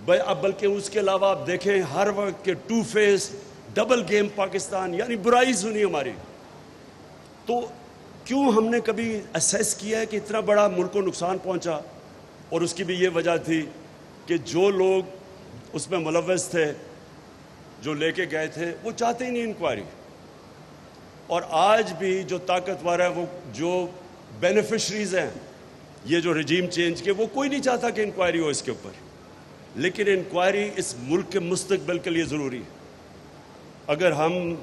بلکہ اس کے علاوہ آپ دیکھیں ہر وقت کے two face double game Pakistan, یعنی برائی سنی ہماری. تو کیوں ہم نے کبھی اسیس کیا ہے کہ اتنا بڑا ملک کو نقصان پہنچا؟ اور اس کی بھی یہ وجہ تھی کہ جو لوگ اس میں ملوث تھے، جو لے کے گئے تھے، وہ چاہتے ہی نہیں انکوائری. اور آج بھی جو طاقتور ہے، وہ جو بینیفیشریز ہیں یہ جو رجیم چینج کے، وہ کوئی نہیں چاہتا کہ انکوائری ہو اس کے اوپر. لیکن انکوائری اس ملک کے مستقبل کے لیے ضروری ہے. اگر ہم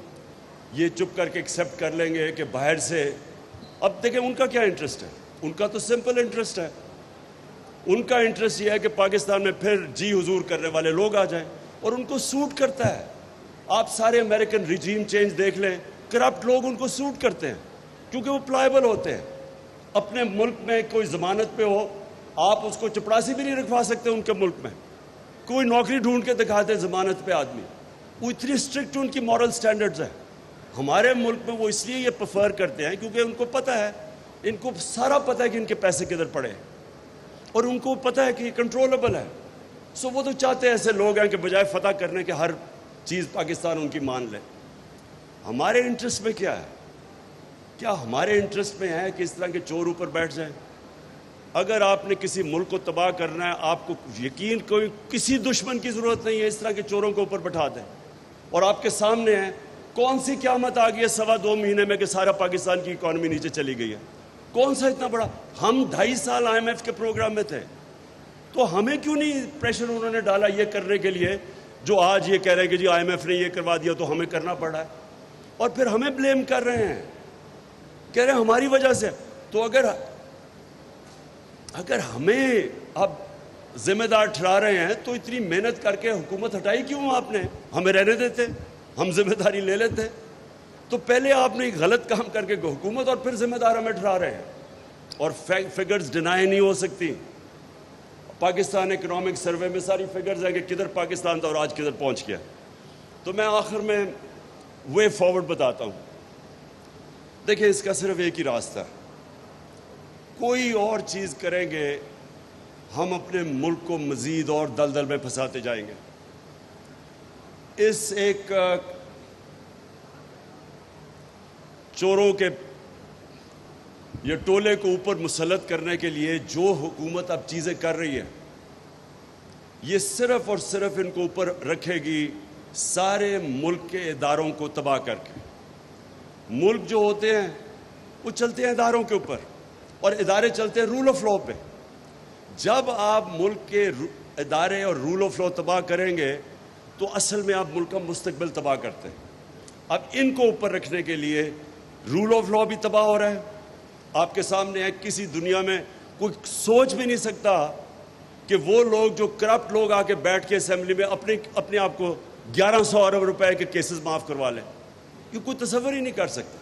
یہ چپ کر کے ایکسیپٹ کر لیں گے کہ باہر سے، اب دیکھیں ان کا کیا انٹرسٹ ہے، ان کا تو سمپل انٹرسٹ ہے. ان کا انٹرسٹ یہ ہے کہ پاکستان میں پھر جی حضور کرنے والے لوگ آ جائیں، اور ان کو سوٹ کرتا ہے. آپ سارے امریکن رجیم چینج دیکھ لیں، کرپٹ لوگ ان کو سوٹ کرتے ہیں کیونکہ وہ پلائبل ہوتے ہیں. اپنے ملک میں کوئی ضمانت پہ ہو، آپ اس کو چپڑاسی بھی نہیں رکھوا سکتے ان کے ملک میں. کوئی نوکری ڈھونڈ کے دکھاتے ضمانت پہ آدمی، وہ اتنی اسٹرکٹ ان کی مورل سٹینڈرڈز ہیں. ہمارے ملک میں وہ اس لیے یہ پریفر کرتے ہیں کیونکہ ان کو پتہ ہے، ان کو سارا پتہ ہے کہ ان کے پیسے کدھر پڑے، اور ان کو پتہ ہے کہ یہ کنٹرولبل ہے. سو وہ تو چاہتے ہیں ایسے لوگ ہیں کہ بجائے فتح کرنے کے ہر چیز پاکستان ان کی مان لے. ہمارے انٹرسٹ میں کیا ہے؟ کیا ہمارے انٹرسٹ میں ہے کہ اس طرح کے چور اوپر بیٹھ جائیں؟ اگر آپ نے کسی ملک کو تباہ کرنا ہے، آپ کو یقین کوئی کسی دشمن کی ضرورت نہیں ہے، اس طرح کے چوروں کو اوپر بٹھا دیں. اور آپ کے سامنے ہے کون سی قیامت آ گئی ہے 2.25 مہینے میں کہ سارا پاکستان کی اکانومی نیچے چلی گئی ہے. کون سا اتنا بڑا، ہم 2.5 سال IMF کے پروگرام میں تھے، تو ہمیں کیوں نہیں پریشر انہوں نے ڈالا یہ کرنے کے لیے جو آج یہ کہہ رہے ہیں کہ جی IMF نے یہ کروا دیا تو ہمیں کرنا پڑا ہے، اور پھر ہمیں بلیم کر رہے ہیں، کہہ رہے ہیں ہماری وجہ سے. تو اگر ہمیں اب ذمہ دار ٹھہرا رہے ہیں تو اتنی محنت کر کے حکومت ہٹائی کیوں آپ نے؟ ہمیں رہنے دیتے، ہم ذمہ داری لے لیتے. تو پہلے آپ نے ایک غلط کام کر کے حکومت، اور پھر ذمہ دار ہمیں ٹھہرا رہے ہیں. اور فگرز ڈینائی نہیں ہو سکتی. پاکستان اکنامک سروے میں ساری فگرز ہیں کہ کدھر پاکستان تھا اور آج کدھر پہنچ گیا. تو میں آخر میں وے فارورڈ بتاتا ہوں. دیکھیں اس کا صرف ایک ہی راستہ ہے، کوئی اور چیز کریں گے ہم اپنے ملک کو مزید اور دلدل میں پھنساتے جائیں گے. اس ایک چوروں کے یہ ٹولے کو اوپر مسلط کرنے کے لیے جو حکومت اب چیزیں کر رہی ہے، یہ صرف اور صرف ان کو اوپر رکھے گی سارے ملک کے اداروں کو تباہ کر کے. ملک جو ہوتے ہیں وہ چلتے ہیں اداروں کے اوپر، اور ادارے چلتے ہیں رول آف لا پہ. جب آپ ملک کے ادارے اور رول آف لا تباہ کریں گے تو اصل میں آپ ملک کا مستقبل تباہ کرتے ہیں. اب ان کو اوپر رکھنے کے لیے رول آف لا بھی تباہ ہو رہا ہے. آپ کے سامنے ہے، کسی دنیا میں کوئی سوچ بھی نہیں سکتا کہ وہ لوگ جو کرپٹ لوگ آ کے بیٹھ کے اسمبلی میں اپنے آپ کو 1100 ارب روپے کے کیسز معاف کروا لیں. یہ کوئی تصور ہی نہیں کر سکتا.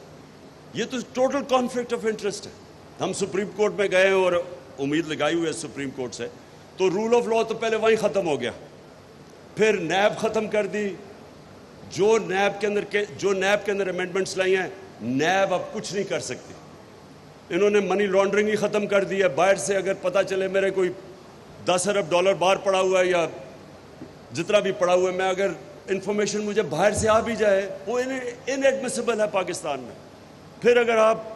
یہ تو ٹوٹل کانفلکٹ آف انٹرسٹ ہے. ہم سپریم کورٹ میں گئے اور امید لگائی ہوئی ہے سپریم کورٹ سے، تو رول آف لا تو پہلے وہیں ختم ہو گیا، پھر نیب ختم کر دی. جو نیب کے اندر امینڈمنٹس لائی ہیں، نیب اب کچھ نہیں کر سکتی. انہوں نے منی لانڈرنگ ہی ختم کر دی ہے. باہر سے اگر پتہ چلے میرے کوئی 10 ارب ڈالر باہر پڑا ہوا ہے یا جتنا بھی پڑا ہوا ہے، میں اگر انفارمیشن مجھے باہر سے آ بھی جائے، وہ ان ایڈمیسیبل ہے پاکستان میں. پھر اگر آپ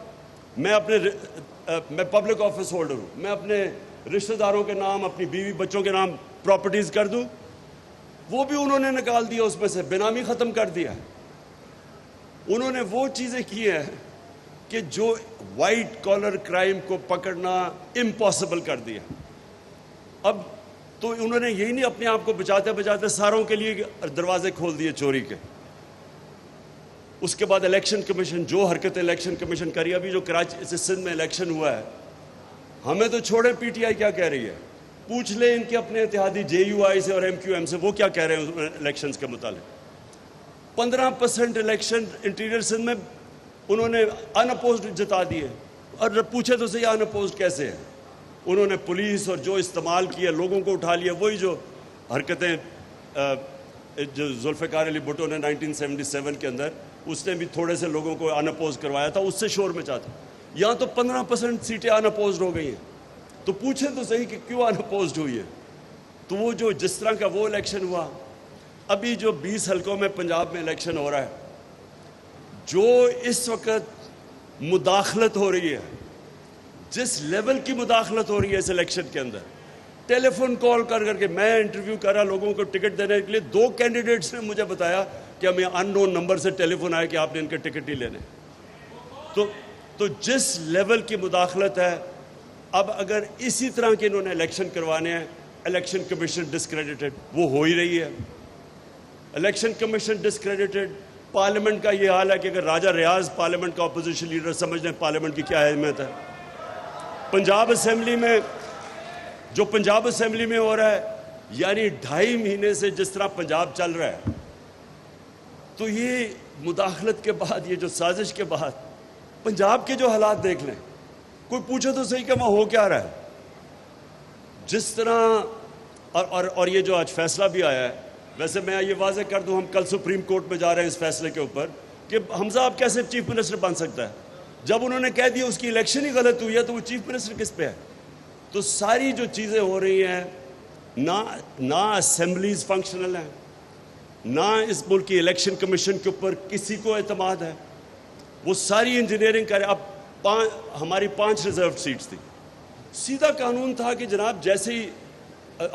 میں پبلک آفس ہولڈر ہوں, میں اپنے رشتہ داروں کے نام, اپنی بیوی بچوں کے نام پراپرٹیز کر دوں, وہ بھی انہوں نے نکال دیا, اس میں سے بینامی ختم کر دیا. انہوں نے وہ چیزیں کی ہیں کہ جو وائٹ کالر کرائم کو پکڑنا امپاسبل کر دیا. اب تو انہوں نے یہی نہیں اپنے آپ کو بچاتے بچاتے ساروں کے لیے دروازے کھول دیے چوری کے. اس کے بعد الیکشن کمیشن, جو حرکت الیکشن کمیشن کری, ابھی جو کراچی سے سندھ میں الیکشن ہوا ہے, ہمیں تو چھوڑے پی ٹی آئی کیا کہہ رہی ہے, پوچھ لیں ان کے اپنے اتحادی جے یو آئی سے اور ایم کیو ایم سے, وہ کیا کہہ رہے ہیں الیکشنز کے متعلق. 15% الیکشن انٹیریئر سندھ میں انہوں نے ان اپوزڈ جتا دیے, اور پوچھے تو صحیح ان اپوزڈ کیسے ہیں. انہوں نے پولیس اور جو استعمال کیا, لوگوں کو اٹھا لیا, وہی جو حرکتیں جو ذوالفقار علی بھٹو نے 1977 کے اندر, اس نے بھی تھوڑے سے لوگوں کو ان اپوز کروایا تھا, اس سے شور مچاتا. یہاں تو 15% سیٹیں ان اپوزڈ ہو گئی ہیں. تو پوچھیں تو صحیح کہ کیوں ان اپوزڈ ہوئی ہے. تو وہ جو جس طرح کا وہ الیکشن ہوا, ابھی جو 20 حلقوں میں پنجاب میں الیکشن ہو رہا ہے, جو اس وقت مداخلت ہو رہی ہے, جس لیول کی مداخلت ہو رہی ہے اس الیکشن کے اندر, ٹیلی فون کال کر کر کے میں انٹرویو کر رہا لوگوں کو ٹکٹ دینے کے لیے, 2 کینڈیڈیٹس نے مجھے بتایا کہ ہمیں ان نون نمبر سے ٹیلی فون آیا کہ آپ نے ان کے ٹکٹ نہیں لینے. تو جس لیول کی مداخلت ہے, اب اگر اسی طرح کے انہوں نے الیکشن کروانے ہیں, الیکشن کمیشن ڈسکریڈٹڈ, وہ ہو ہی رہی ہے. الیکشن کمیشن ڈسکریڈٹڈ, پارلیمنٹ کا یہ حال ہے کہ اگر راجہ ریاض پارلیمنٹ کا اپوزیشن لیڈر سمجھ لیں پارلیمنٹ کی کیا اہمیت ہے. پنجاب اسمبلی میں جو پنجاب اسمبلی میں ہو رہا ہے, یعنی 2.5 مہینے سے جس طرح پنجاب چل رہا ہے, تو یہ مداخلت کے بعد, یہ جو سازش کے بعد, پنجاب کے جو حالات دیکھ لیں. کوئی پوچھو تو صحیح کہ وہاں ہو کیا رہا ہے. جس طرح اور یہ جو آج فیصلہ بھی آیا ہے, ویسے میں یہ واضح کر دوں, ہم کل سپریم کورٹ میں جا رہے ہیں اس فیصلے کے اوپر کہ حمزہ آپ کیسے چیف منسٹر بن سکتا ہے. جب انہوں نے کہہ دیا اس کی الیکشن ہی غلط ہوئی ہے, تو وہ چیف منسٹر کس پہ ہے. تو ساری جو چیزیں ہو رہی ہیں, نہ اسمبلیز فنکشنل ہیں, نہ اس ملک کی الیکشن کمیشن کے اوپر کسی کو اعتماد ہے, وہ ساری انجینئرنگ کرے. اب ہماری 5 ریزرو سیٹس تھی, سیدھا قانون تھا کہ جناب جیسے ہی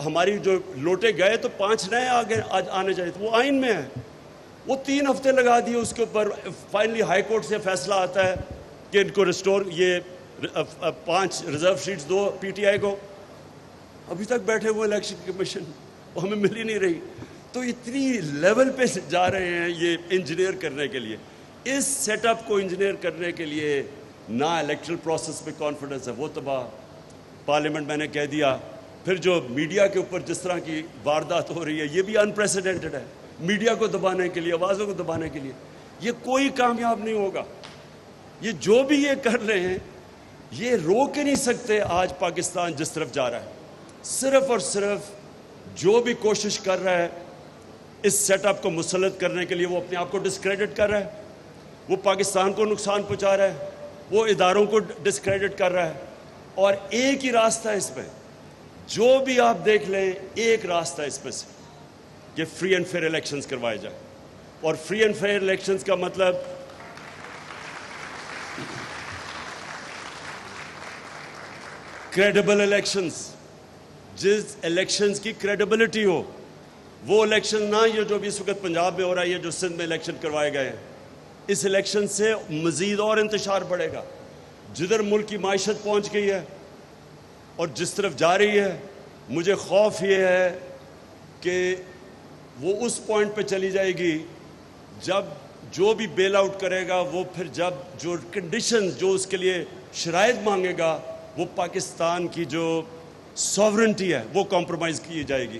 ہماری جو لوٹے گئے تو 5 نئے آنے چاہیے تھے, وہ آئین میں ہے. وہ 3 ہفتے لگا دیے اس کے اوپر. فائنلی ہائی کورٹ سے فیصلہ آتا ہے کہ ان کو ریسٹور, یہ 5 ریزرو سیٹس دو پی ٹی آئی کو. ابھی تک بیٹھے ہوئے الیکشن کمیشن, وہ ہمیں مل ہی نہیں رہی. تو اتنی لیول پہ جا رہے ہیں یہ انجینئر کرنے کے لیے, اس سیٹ اپ کو انجینئر کرنے کے لیے. نہ الیکٹرل پروسیس میں کانفیڈنس ہے, وہ تباہ. پارلیمنٹ میں نے کہہ دیا. پھر جو میڈیا کے اوپر جس طرح کی واردات ہو رہی ہے, یہ بھی انپریسیڈنٹڈ ہے. میڈیا کو دبانے کے لیے, آوازوں کو دبانے کے لیے, یہ کوئی کامیاب نہیں ہوگا. یہ جو بھی یہ کر رہے ہیں, یہ روک ہی نہیں سکتے آج پاکستان جس طرف جا رہا ہے. صرف اور صرف جو بھی کوشش کر رہا ہے اس سیٹ اپ کو مسلط کرنے کے لیے, وہ اپنے آپ کو ڈسکریڈٹ کر رہا ہے, وہ پاکستان کو نقصان پہنچا رہا ہے, وہ اداروں کو ڈسکریڈٹ کر رہا ہے. اور ایک ہی راستہ ہے اس میں, جو بھی آپ دیکھ لیں, ایک راستہ اس میں سے کہ فری اینڈ فیئر الیکشنز کروائے جائیں. اور فری اینڈ فیئر الیکشنز کا مطلب کریڈیبل الیکشنز, جس الیکشنز کی کریڈیبلٹی ہو. وہ الیکشن نہ یہ جو بھی اس وقت پنجاب میں ہو رہا ہے, یہ جو سندھ میں الیکشن کروائے گئے ہیں, اس الیکشن سے مزید اور انتشار بڑھے گا. جدھر ملک کی معیشت پہنچ گئی ہے اور جس طرف جا رہی ہے, مجھے خوف یہ ہے کہ وہ اس پوائنٹ پہ چلی جائے گی جب جو بھی بیل آؤٹ کرے گا, وہ پھر جب جو کنڈیشنز جو اس کے لیے شرائط مانگے گا, وہ پاکستان کی جو ساورنٹی ہے وہ کمپرومائز کی جائے گی.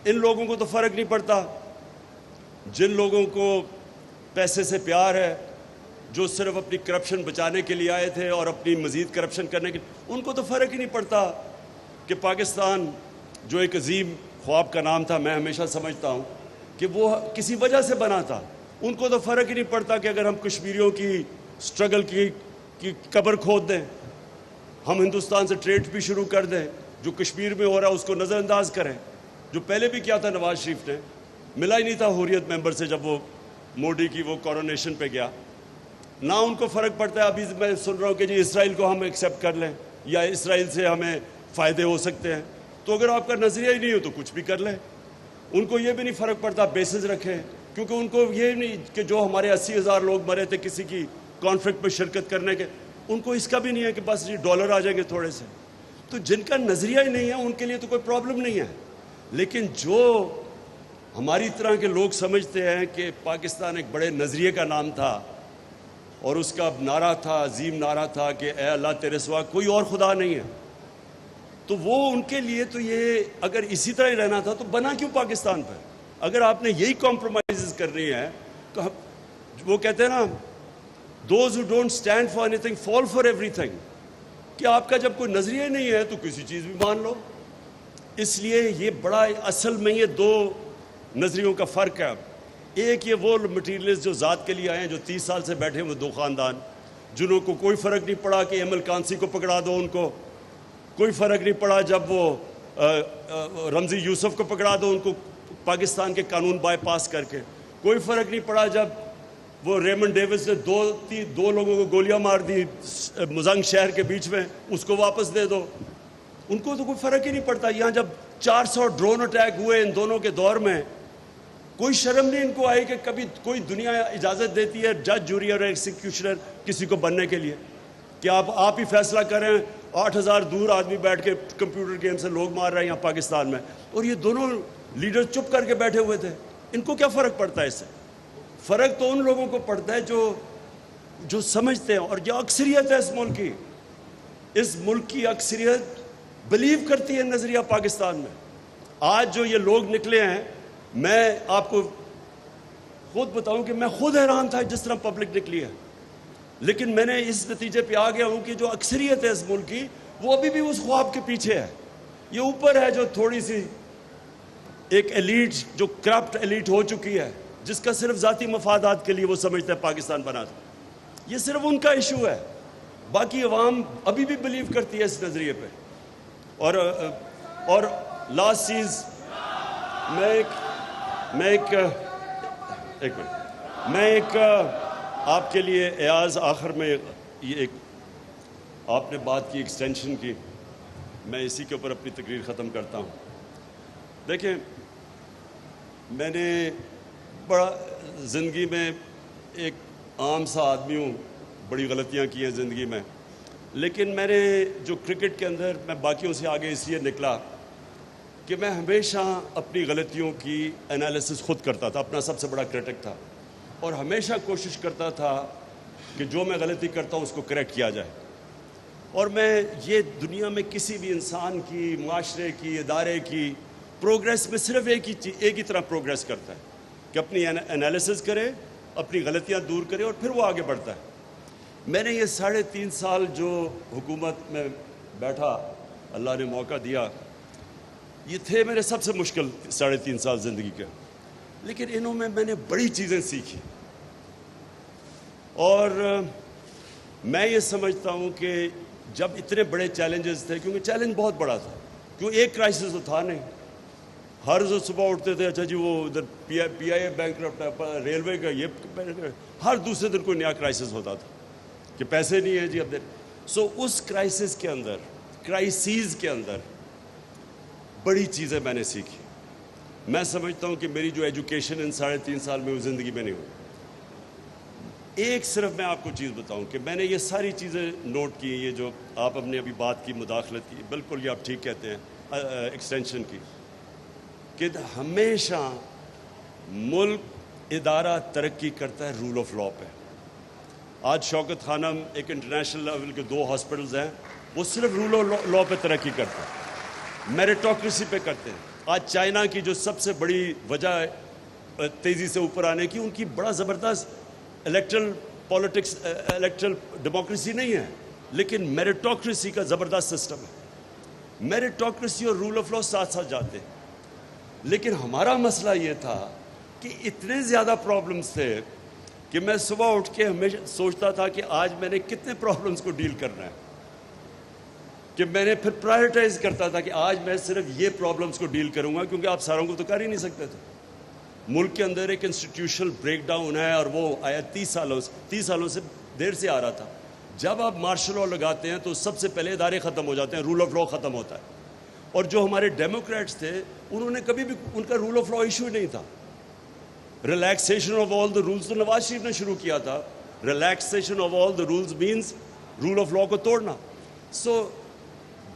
ان لوگوں کو تو فرق نہیں پڑتا, جن لوگوں کو پیسے سے پیار ہے, جو صرف اپنی کرپشن بچانے کے لیے آئے تھے اور اپنی مزید کرپشن کرنے کے, ان کو تو فرق ہی نہیں پڑتا کہ پاکستان جو ایک عظیم خواب کا نام تھا, میں ہمیشہ سمجھتا ہوں کہ وہ کسی وجہ سے بنا تھا. ان کو تو فرق ہی نہیں پڑتا کہ اگر ہم کشمیریوں کی سٹرگل کی قبر کھود دیں, ہم ہندوستان سے ٹریڈ بھی شروع کر دیں, جو کشمیر میں ہو رہا ہے اس کو نظر انداز کریں. جو پہلے بھی کیا تھا نواز شریف نے, ملا ہی نہیں تھا حریت ممبر سے جب وہ موڈی کی وہ کورونیشن پہ گیا. نہ ان کو فرق پڑتا ہے. ابھی میں سن رہا ہوں کہ جی اسرائیل کو ہم ایکسیپٹ کر لیں یا اسرائیل سے ہمیں فائدے ہو سکتے ہیں. تو اگر آپ کا نظریہ ہی نہیں ہو تو کچھ بھی کر لیں. ان کو یہ بھی نہیں فرق پڑتا بیسز رکھیں، کیونکہ ان کو یہ نہیں کہ جو ہمارے 80,000 لوگ مرے تھے کسی کی کانفلکٹ میں شرکت کرنے کے، ان کو اس کا بھی نہیں ہے کہ بس جی ڈالر آ جائیں گے تھوڑے سے. تو جن کا نظریہ ہی نہیں ہے ان کے لیے تو کوئی پرابلم نہیں ہے. لیکن جو ہماری طرح کے لوگ سمجھتے ہیں کہ پاکستان ایک بڑے نظریے کا نام تھا اور اس کا نعرہ تھا، عظیم نعرہ تھا کہ اے اللہ تیرے سوا کوئی اور خدا نہیں ہے، تو وہ ان کے لیے تو یہ اگر اسی طرح ہی رہنا تھا تو بنا کیوں پاکستان پر؟ اگر آپ نے یہی کمپرومائز کرنی ہے تو وہ کہتے ہیں نا those who don't stand for anything fall for everything، کہ آپ کا جب کوئی نظریہ نہیں ہے تو کسی چیز بھی مان لو. اس لیے یہ بڑا اصل میں یہ دو نظریوں کا فرق ہے. ایک یہ وہ مٹیریلز جو ذات کے لیے آئے ہیں، جو 30 سال سے بیٹھے ہوئے دو خاندان، جنہوں کو کوئی فرق نہیں پڑا کہ ایم ایل کانسی کو پکڑا دو، ان کو کوئی فرق نہیں پڑا جب وہ رمزی یوسف کو پکڑا دو ان کو پاکستان کے قانون بائی پاس کر کے، کوئی فرق نہیں پڑا جب وہ ریمنڈ ڈیوس نے دو لوگوں کو گولیاں مار دی مزنگ شہر کے بیچ میں، اس کو واپس دے دو. ان کو تو کوئی فرق ہی نہیں پڑتا. یہاں جب 400 ڈرون اٹیک ہوئے ان دونوں کے دور میں، کوئی شرم نہیں ان کو آئی کہ کبھی کوئی دنیا اجازت دیتی ہے جج، جوری اور ایکسیکیوشنر کسی کو بننے کے لیے کہ آپ ہی فیصلہ کریں. 8,000 دور آدمی بیٹھ کے کمپیوٹر گیم سے لوگ مار رہے ہیں یہاں پاکستان میں، اور یہ دونوں لیڈر چپ کر کے بیٹھے ہوئے تھے. ان کو کیا فرق پڑتا ہے اس سے؟ فرق تو ان لوگوں کو پڑتا ہے جو سمجھتے ہیں. اور جو اکثریت ہے اس ملک کی اکثریت بلیو کرتی ہے نظریہ پاکستان میں. آج جو یہ لوگ نکلے ہیں، میں آپ کو خود بتاؤں کہ میں خود حیران تھا جس طرح پبلک نکلی ہے، لیکن میں نے اس نتیجے پہ آ گیا ہوں کہ جو اکثریت ہے اس ملک کی، وہ ابھی بھی اس خواب کے پیچھے ہے. یہ اوپر ہے جو تھوڑی سی ایک ایلیٹ، جو کرپٹ ایلیٹ ہو چکی ہے، جس کا صرف ذاتی مفادات کے لیے وہ سمجھتے ہیں پاکستان بنا تھا. یہ صرف ان کا ایشو ہے. باقی عوام ابھی بھی بلیو کرتی ہے اس نظریے پہ. اور لاسٹ چیز، میں ایک آپ کے لیے ایاز آخر میں یہ ایک آپ نے بات کی ایکسٹینشن کی، میں اسی کے اوپر اپنی تقریر ختم کرتا ہوں. دیکھیں، میں نے بڑا زندگی میں ایک عام سا آدمی ہوں، بڑی غلطیاں کی ہیں زندگی میں، لیکن میں نے جو کرکٹ کے اندر میں باقیوں سے آگے اس لیے نکلا کہ میں ہمیشہ اپنی غلطیوں کی انالیسس خود کرتا تھا، اپنا سب سے بڑا کرٹک تھا، اور ہمیشہ کوشش کرتا تھا کہ جو میں غلطی کرتا ہوں اس کو کریکٹ کیا جائے. اور میں یہ دنیا میں کسی بھی انسان کی، معاشرے کی، ادارے کی پروگریس میں صرف ایک ہی طرح پروگریس کرتا ہے کہ اپنی انالیسس کرے، اپنی غلطیاں دور کرے اور پھر وہ آگے بڑھتا ہے. میں نے یہ 3.5 سال جو حکومت میں بیٹھا، اللہ نے موقع دیا، یہ تھے میرے سب سے مشکل 3.5 سال زندگی کے، لیکن انہوں میں نے بڑی چیزیں سیکھی. اور میں یہ سمجھتا ہوں کہ جب اتنے بڑے چیلنجز تھے، کیونکہ چیلنج بہت بڑا تھا، کیوں ایک کرائسس تو تھا نہیں. ہر روز صبح اٹھتے تھے، اچھا جی وہ ادھر پی آئی اے بینکرپٹ ہے، ریلوے کا یہ، ہر دوسرے دن کوئی نیا کرائسس ہوتا تھا کہ پیسے نہیں ہیں جی اب. سو اس کرائسس کے اندر بڑی چیزیں میں نے سیکھی. میں سمجھتا ہوں کہ میری جو ایجوکیشن ان 3.5 سال میں وہ زندگی میں نہیں ہوئی. ایک صرف میں آپ کو چیز بتاؤں کہ میں نے یہ ساری چیزیں نوٹ کی، یہ جو آپ اپنے ابھی بات کی، مداخلت کی، بالکل یہ آپ ٹھیک کہتے ہیں، ایکسٹینشن کی، کہ ہمیشہ ملک ادارہ ترقی کرتا ہے رول آف لا پہ. آج شوکت خانم ایک انٹرنیشنل لیول کے 2 ہاسپٹلز ہیں، وہ صرف رول آف لا پہ ترقی کرتے ہیں، میریٹوکریسی پہ کرتے ہیں. آج چائنا کی جو سب سے بڑی وجہ تیزی سے اوپر آنے کی، ان کی بڑا زبردست الیکٹرل پالیٹکس، الیکٹرل ڈیموکریسی نہیں ہے، لیکن میریٹوکریسی کا زبردست سسٹم ہے. میریٹوکریسی اور رول آف لا ساتھ ساتھ جاتے ہیں. لیکن ہمارا مسئلہ یہ تھا کہ اتنے زیادہ پرابلمز تھے کہ میں صبح اٹھ کے ہمیشہ سوچتا تھا کہ آج میں نے کتنے پرابلمز کو ڈیل کرنا ہے، کہ میں نے پھر پرائیورٹائز کرتا تھا کہ آج میں صرف یہ پرابلمز کو ڈیل کروں گا، کیونکہ آپ ساروں کو تو کر ہی نہیں سکتے تھے. ملک کے اندر ایک انسٹیٹیوشنل بریک ڈاؤن ہے، اور وہ آیا 30 سالوں سے دیر سے آ رہا تھا. جب آپ مارشل لا لگاتے ہیں تو سب سے پہلے ادارے ختم ہو جاتے ہیں, رول آف لا ختم ہوتا ہے. اور جو ہمارے ڈیموکریٹس تھے انہوں نے کبھی بھی ان کا رول آف لا ایشو ہی نہیں تھا. Relaxation of all the rules تو نواز شریف نے شروع کیا تھا. Relaxation of all the rules means rule of law کو توڑنا. سو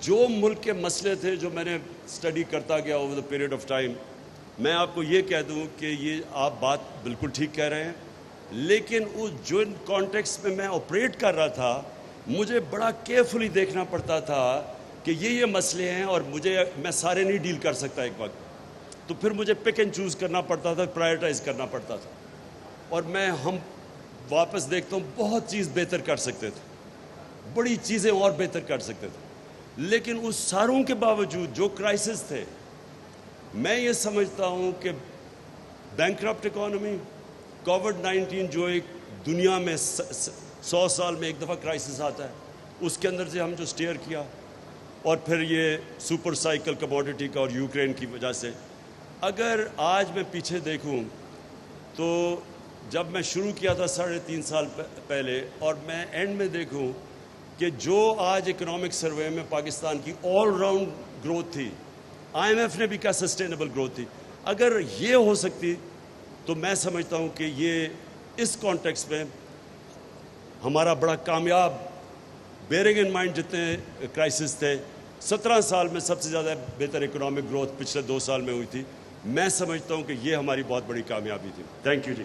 جو ملک کے مسئلے تھے جو میں نے اسٹڈی کرتا گیا over the period of time, میں آپ کو یہ کہہ دوں کہ یہ آپ بات بالکل ٹھیک کہہ رہے ہیں, لیکن اس جو کانٹیکس میں میں آپریٹ کر رہا تھا مجھے بڑا کیئرفلی دیکھنا پڑتا تھا کہ یہ مسئلے ہیں اور میں سارے نہیں ڈیل کر سکتا ایک وقت. تو پھر مجھے پک اینڈ چوز کرنا پڑتا تھا, پرائرٹائز کرنا پڑتا تھا. اور ہم واپس دیکھتا ہوں بہت چیز بہتر کر سکتے تھے, بڑی چیزیں اور بہتر کر سکتے تھے, لیکن اس ساروں کے باوجود جو کرائسس تھے, میں یہ سمجھتا ہوں کہ بینکرپٹ اکانومی, کووڈ-19 جو ایک دنیا میں 100 سال میں ایک دفعہ کرائسس آتا ہے, اس کے اندر سے ہم جو سٹیئر کیا, اور پھر یہ سپر سائیکل کموڈٹی کا اور یوکرین کی وجہ سے. اگر آج میں پیچھے دیکھوں تو جب میں شروع کیا تھا 3.5 سال پہلے, اور میں اینڈ میں دیکھوں کہ جو آج اکنامک سروے میں پاکستان کی آل راؤنڈ گروتھ تھی, آئی ایم ایف نے بھی کہا سسٹینیبل گروتھ تھی, اگر یہ ہو سکتی تو میں سمجھتا ہوں کہ یہ اس کانٹیکس میں ہمارا بڑا کامیاب, بیئرنگ ان مائنڈ جتنے کرائسس تھے, 17 سال میں سب سے زیادہ بہتر اکنامک گروتھ پچھلے 2 سال میں ہوئی تھی. میں سمجھتا ہوں کہ یہ ہماری بہت بڑی کامیابی تھی. Thank you G.